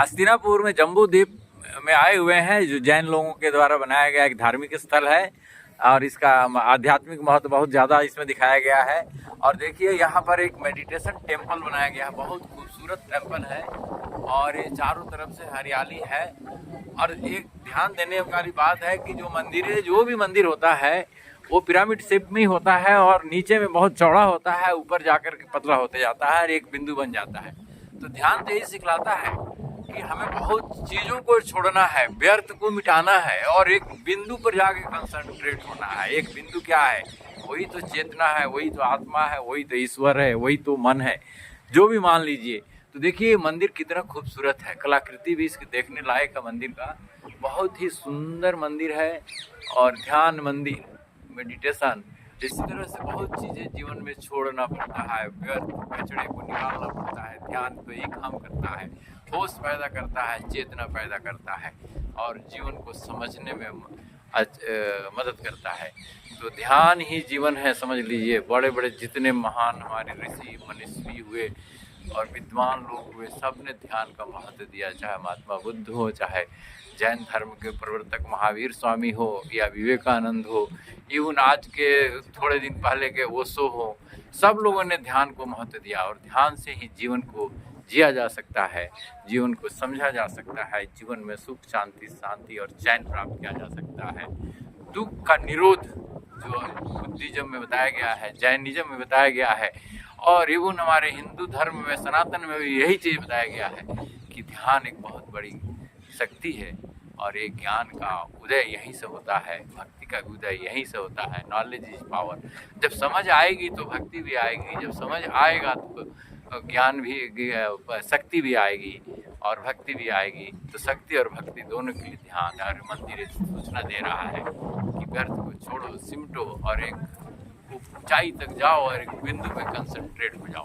हस्तिनापुर में जम्बू द्वीप में आए हुए हैं, जो जैन लोगों के द्वारा बनाया गया एक धार्मिक स्थल है और इसका आध्यात्मिक महत्व बहुत ज़्यादा इसमें दिखाया गया है। और देखिए यहाँ पर एक मेडिटेशन टेम्पल बनाया गया है, बहुत खूबसूरत टेम्पल है और ये चारों तरफ से हरियाली है। और एक ध्यान देने वाली बात है कि जो भी मंदिर होता है वो पिरामिड शेप में ही होता है और नीचे में बहुत चौड़ा होता है, ऊपर जाकर के पतला होते जाता है और एक बिंदु बन जाता है। तो ध्यान तो यही सिखलाता है कि हमें बहुत चीज़ों को छोड़ना है, व्यर्थ को मिटाना है और एक बिंदु पर जाके कंसंट्रेट होना है। एक बिंदु क्या है? वही तो चेतना है, वही तो आत्मा है, वही तो ईश्वर है, वही तो मन है, जो भी मान लीजिए। तो देखिए मंदिर कितना खूबसूरत है, कलाकृति भी इसके देखने लायक है मंदिर का। बहुत ही सुंदर मंदिर है और ध्यान मंदिर, मेडिटेशन, इसी तरह से बहुत चीज़ें जीवन में छोड़ना पड़ता है, व्यर्थ कचड़े को निकालना पड़ता है। ध्यान तो एक काम करता है, होश पैदा करता है, चेतना पैदा करता है और जीवन को समझने में मदद करता है। तो ध्यान ही जीवन है, समझ लीजिए। बड़े बड़े जितने महान हमारे ऋषि मनीषी हुए और विद्वान लोग हुए, सब ने ध्यान का महत्व दिया, चाहे महात्मा बुद्ध हो, चाहे जैन धर्म के प्रवर्तक महावीर स्वामी हो या विवेकानंद हो, इवन आज के थोड़े दिन पहले के ओशो हो, सब लोगों ने ध्यान को महत्व दिया। और ध्यान से ही जीवन को जिया जा सकता है, जीवन को समझा जा सकता है, जीवन में सुख शांति और चैन प्राप्त किया जा सकता है। दुख का निरोध जो बुद्धिज्म में बताया गया है, जैनिज्म में बताया गया है और इवन हमारे हिंदू धर्म में, सनातन में भी यही चीज़ बताया गया है कि ध्यान एक बहुत बड़ी शक्ति है और एक ज्ञान का उदय यहीं से होता है, भक्ति का उदय यहीं से होता है। Knowledge is power. जब समझ आएगी तो भक्ति भी आएगी, जब समझ आएगा तो ज्ञान भी, शक्ति भी आएगी और भक्ति भी आएगी। तो शक्ति और भक्ति दोनों के लिए ध्यान और मंदिर सूचना दे रहा है कि व्यर्थ को छोड़ो, सिमटो और एक ऊंचाई तक जाओ और एक बिंदु पे कंसंट्रेट हो जाओ।